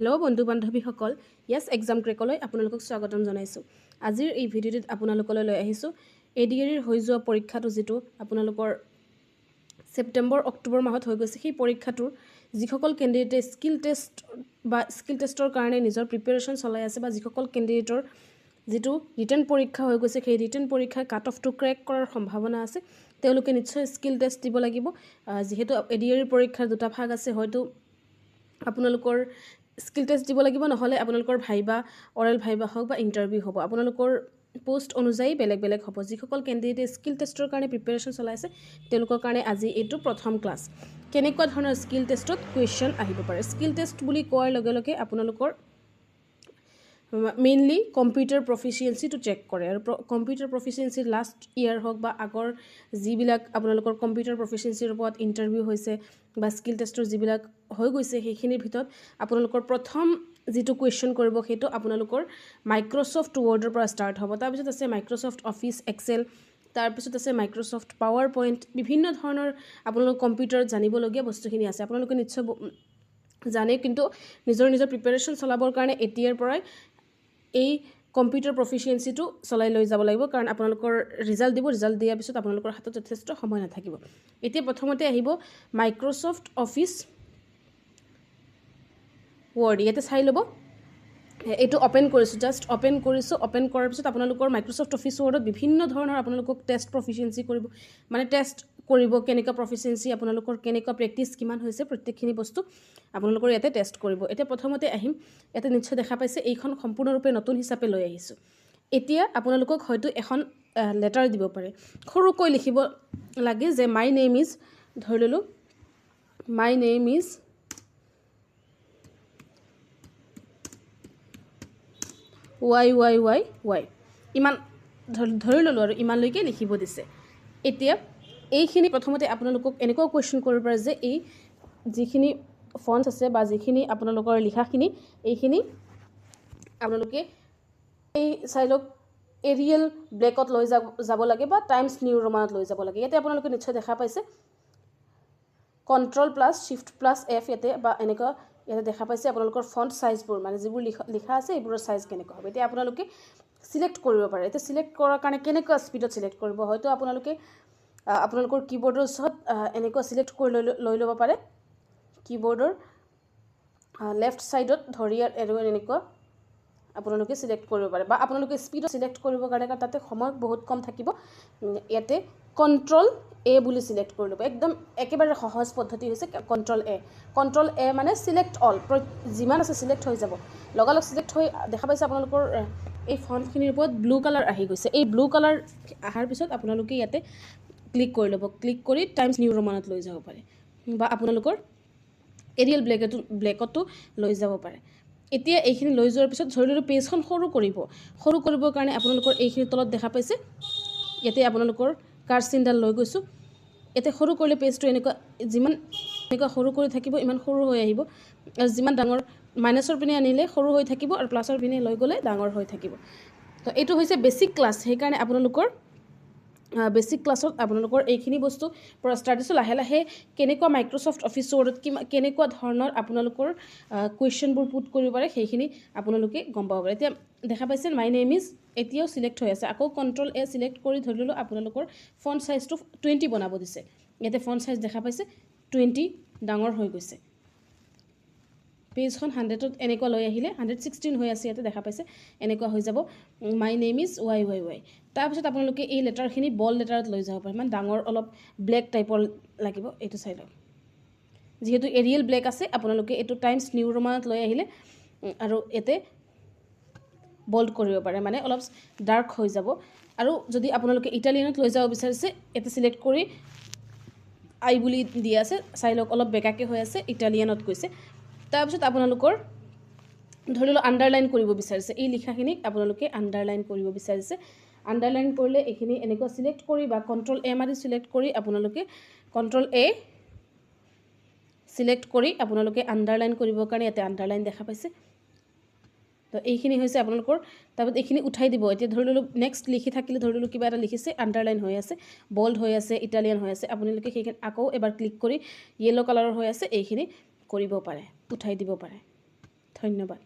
Hello' বন্ধু বান্ধৱীসকল, য়েছ exam ক্ৰেকলৈ আপোনালোকক স্বাগতম জনাইছোঁ। আজিৰ এই ভিডিঅ'টোত আপোনালোকলৈ লৈ আহিছোঁ ADR হৈ যোৱা পৰীক্ষাটো, যিটো আপোনালোকৰ ছেপ্টেম্বৰ অক্টোবৰ মাহত হৈ গৈছে। সেই পৰীক্ষাটোৰ যিসকল কেণ্ডিডেটে স্কিল টেষ্টৰ কাৰণে নিজৰ প্ৰিপেৰেশ্যন চলাই আছে, বা যিসকল কেণ্ডিডেটৰ যিটো ৰিটেন পৰীক্ষা হৈ গৈছে, সেই ৰিটেন পৰীক্ষাৰ কাট অফটো ক্ৰেক কৰাৰ সম্ভাৱনা আছে, তেওঁলোকে নিশ্চয় স্কিল টেষ্ট দিব লাগিব। যিহেতু ADR পৰীক্ষাৰ দুটা ভাগ আছে, হয়তো আপোনালোকৰ স্কিল টেষ্ট দিব লাগিব, নহ'লে আপোনালোকৰ ভাইবা, অৰেল ভাইবা হওক বা ইণ্টাৰভিউ হ'ব। আপোনালোকৰ পোষ্ট অনুযায়ী বেলেগ বেলেগ হ'ব। যিসকল কেণ্ডিডেটে স্কিল টেষ্টৰ কাৰণে প্ৰিপেৰেশ্যন চলাইছে, তেওঁলোকৰ কাৰণে আজি এইটো প্ৰথম ক্লাছ। কেনেকুৱা ধৰণৰ স্কিল টেষ্টত কুৱেশ্যন আহিব পাৰে। স্কিল টেষ্ট বুলি কোৱাৰ লগে লগে আপোনালোকৰ মেইনলি কম্পিউটাৰ প্ৰফিচিয়েঞ্চিটো চেক কৰে, আৰু কম্পিউটাৰ প্ৰফিচিয়েঞ্চি লাষ্ট ইয়েৰ হওক বা আগৰ যিবিলাক আপোনালোকৰ কম্পিউটাৰ প্ৰফিচিয়েঞ্চিৰ ওপৰত ইণ্টাৰভিউ হৈছে বা স্কিল টেষ্টৰ যিবিলাক হৈ গৈছে, সেইখিনিৰ ভিতৰত আপোনালোকৰ প্ৰথম যিটো কুৱেশ্যন কৰিব, সেইটো আপোনালোকৰ মাইক্ৰ'ছফ্ট ৱৰ্ডৰ পৰা ষ্টাৰ্ট হ'ব। তাৰপিছত আছে মাইক্ৰ'ছফ্ট অফিচ এক্সেল, তাৰপিছত আছে মাইক্ৰ'ছফ্ট পাৱাৰ পইণ্ট। বিভিন্ন ধৰণৰ আপোনালোকৰ কম্পিউটাৰত জানিবলগীয়া বস্তুখিনি আছে, আপোনালোকে নিশ্চয় জানে, কিন্তু নিজৰ প্ৰিপেৰেশ্যন চলাবৰ কাৰণে এতিয়াৰ পৰাই এই কম্পিউটাৰ প্ৰফিচিয়েঞ্চিটো চলাই লৈ যাব লাগিব, কাৰণ আপোনালোকৰ ৰিজাল্ট দিব। ৰিজাল্ট দিয়াৰ পিছত আপোনালোকৰ হাতত যথেষ্ট সময় নাথাকিব। এতিয়া প্ৰথমতে আহিব মাইক্ৰ'ছফ্ট অফিচ ৱৰ্ড। ইয়াতে চাই ল'ব, এইটো অ'পেন কৰিছোঁ, জাষ্ট অ'পেন কৰিছোঁ। অ'পেন কৰাৰ পিছত আপোনালোকৰ মাইক্ৰ'ছফ্ট অফিচ ৱৰ্ডত বিভিন্ন ধৰণৰ আপোনালোকক টেষ্ট প্ৰফিচিয়েঞ্চি কৰিব, মানে টেষ্ট কৰিব, কেনেকুৱা প্ৰফিচিয়েঞ্চি আপোনালোকৰ, কেনেকুৱা প্ৰেক্টিচ কিমান হৈছে, প্ৰত্যেকখিনি বস্তু আপোনালোকৰ ইয়াতে টেষ্ট কৰিব। এতিয়া প্ৰথমতে আহিম, ইয়াতে নিশ্চয় দেখা পাইছে এইখন সম্পূৰ্ণৰূপে নতুন হিচাপে লৈ আহিছোঁ। এতিয়া আপোনালোকক হয়তো এখন লেটাৰ দিব পাৰে, সৰুকৈ লিখিব লাগে যে মাই নেম ইজ, ধৰি ল'লোঁ মাই নেম ইজ YYYY, ইমান ধৰি ল'লোঁ আৰু ইমানলৈকে লিখিব দিছে। এতিয়া এইখিনি প্ৰথমতে আপোনালোকক এনেকুৱাও কুৱেশ্যন কৰিব পাৰে যে এই যিখিনি ফণ্টছ আছে বা যিখিনি আপোনালোকৰ লিখাখিনি, এইখিনি আপোনালোকে এই চাই লওক এৰিয়েল ব্লেকত লৈ যাব লাগে বা টাইমছ নিউ ৰোমানত লৈ যাব লাগে। ইয়াতে আপোনালোকে নিশ্চয় দেখা পাইছে Ctrl+Shift+F ইয়াতে বা এনেকুৱা ইয়াতে দেখা পাইছে আপোনালোকৰ ফণ্ট চাইজবোৰ, মানে যিবোৰ লিখা আছে এইবোৰৰ চাইজ কেনেকুৱা হ'ব। এতিয়া আপোনালোকে চিলেক্ট কৰিব পাৰে। এতিয়া চিলেক্ট কৰাৰ কাৰণে কেনেকুৱা স্পীডত চিলেক্ট কৰিব, হয়তো আপোনালোকে আপোনালোকৰ কীবৰ্ডৰ ওচৰত এনেকুৱা চিলেক্ট কৰি লৈ ল'ব পাৰে। কীবৰ্ডৰ লেফ্ট ছাইডত ধৰি এনেকুৱা আপোনালোকে চিলেক্ট কৰিব পাৰে, বা আপোনালোকে স্পীডত চিলেক্ট কৰিবৰ কাৰণে, কাৰণ তাতে সময় বহুত কম থাকিব, ইয়াতে Ctrl+A বুলি চিলেক্ট কৰি ল'ব। একদম একেবাৰে সহজ পদ্ধতি হৈছে Ctrl+A। Ctrl+A মানে চিলেক্ট অল, যিমান আছে চিলেক্ট হৈ যাব। লগালগ চিলেক্ট হৈ দেখা পাইছে আপোনালোকৰ এই ফণ্টখিনিৰ ওপৰত ব্লু কালাৰ আহি গৈছে। এই ব্লু কালাৰ অহাৰ পিছত আপোনালোকে ইয়াতে ক্লিক কৰি ল'ব। ক্লিক কৰি টাইমছ নিউ ৰোমানত লৈ যাব পাৰে, বা আপোনালোকৰ এৰিয়েল ব্লেকতো লৈ যাব পাৰে। এতিয়া এইখিনি লৈ যোৱাৰ পিছত ধৰি ল'লোঁ পেজখন সৰু কৰিবৰ কাৰণে আপোনালোকৰ এইখিনি তলত দেখা পাইছে, ইয়াতে আপোনালোকৰ কাৰ্চিনডাল লৈ গৈছোঁ। ইয়াতে সৰু কৰিলে পেজটো যিমান সৰু কৰি থাকিব, ইমান সৰু হৈ আহিব, আৰু যিমান ডাঙৰ মাইনাছৰ পিনে আনিলে সৰু হৈ থাকিব, আৰু প্লাছৰ পিনে লৈ গ'লে ডাঙৰ হৈ থাকিব। তো এইটো হৈছে বেছিক ক্লাছ, সেইকাৰণে আপোনালোকৰ বেছিক ক্লাছত আপোনালোকৰ এইখিনি বস্তু পৰা ষ্টাৰ্ট দিছোঁ। লাহে লাহে কেনেকুৱা মাইক্ৰ'ছফ্ট অফিচ ৱৰ্ডত কেনেকুৱা ধৰণৰ আপোনালোকৰ কুৱেশ্যনবোৰ পুট কৰিব পাৰে, সেইখিনি আপোনালোকে গম পাব পাৰে। এতিয়া দেখা পাইছে মাই নেম ইজ এতিয়াও চিলেক্ট হৈ আছে। আকৌ Ctrl+A চিলেক্ট কৰি ধৰি ল'লোঁ আপোনালোকৰ ফণ্ট চাইজটো 20 বনাব দিছে। ইয়াতে ফণ্ট চাইজ দেখা পাইছে 20 ডাঙৰ হৈ গৈছে। পেজখন 100ত এনেকুৱা লৈ আহিলে 116 হৈ আছে, ইয়াতে দেখা পাইছে এনেকুৱা হৈ যাব মাই নেম ইজ YYY। তাৰপিছত আপোনালোকে এই লেটাৰখিনি বল্ড লেটাৰত লৈ যাব পাৰে, মানে ডাঙৰ অলপ ব্লেক টাইপৰ লাগিব। এইটো চাই লওক, যিহেতু এৰিয়েল ব্লেক আছে, আপোনালোকে এইটো টাইমছ নিউ ৰোমানত লৈ আহিলে আৰু ইয়াতে বল্ড কৰিব পাৰে, মানে অলপ ডাৰ্ক হৈ যাব। আৰু যদি আপোনালোকে ইটালিয়ানত লৈ যাব বিচাৰিছে, ইয়াতে চিলেক্ট কৰি আই বুলি দিয়া আছে, চাই লওক অলপ বেকাকৈ হৈ আছে, ইটালিয়ানত গৈছে। তাৰপিছত আপোনালোকৰ ধৰি লওক আণ্ডাৰলাইন কৰিব বিচাৰিছে, এই লিখাখিনিক আপোনালোকে আণ্ডাৰলাইন কৰিব বিচাৰিছে। আণ্ডাৰলাইন কৰিলে এইখিনি এনেকুৱা চিলেক্ট কৰি বা Ctrl+A মাৰি চিলেক্ট কৰি আপোনালোকে Ctrl+A চিলেক্ট কৰি আপোনালোকে আণ্ডাৰলাইন কৰিবৰ কাৰণে ইয়াতে আণ্ডাৰলাইন দেখা পাইছে। তো এইখিনি হৈছে আপোনালোকৰ। তাৰপিছত এইখিনি উঠাই দিব। এতিয়া ধৰি ল'লোঁ নেক্সট লিখি থাকিলে, ধৰি ল'লোঁ কিবা এটা লিখিছে, আণ্ডাৰলাইন হৈ আছে, বল্ড হৈ আছে, ইটালিয়ান হৈ আছে, আপোনালোকে সেইখিনি আকৌ এবাৰ ক্লিক কৰি য়েল্ল' কালাৰৰ হৈ আছে, এইখিনি কৰিব পাৰে, উঠাই দিব পাৰে। ধন্যবাদ।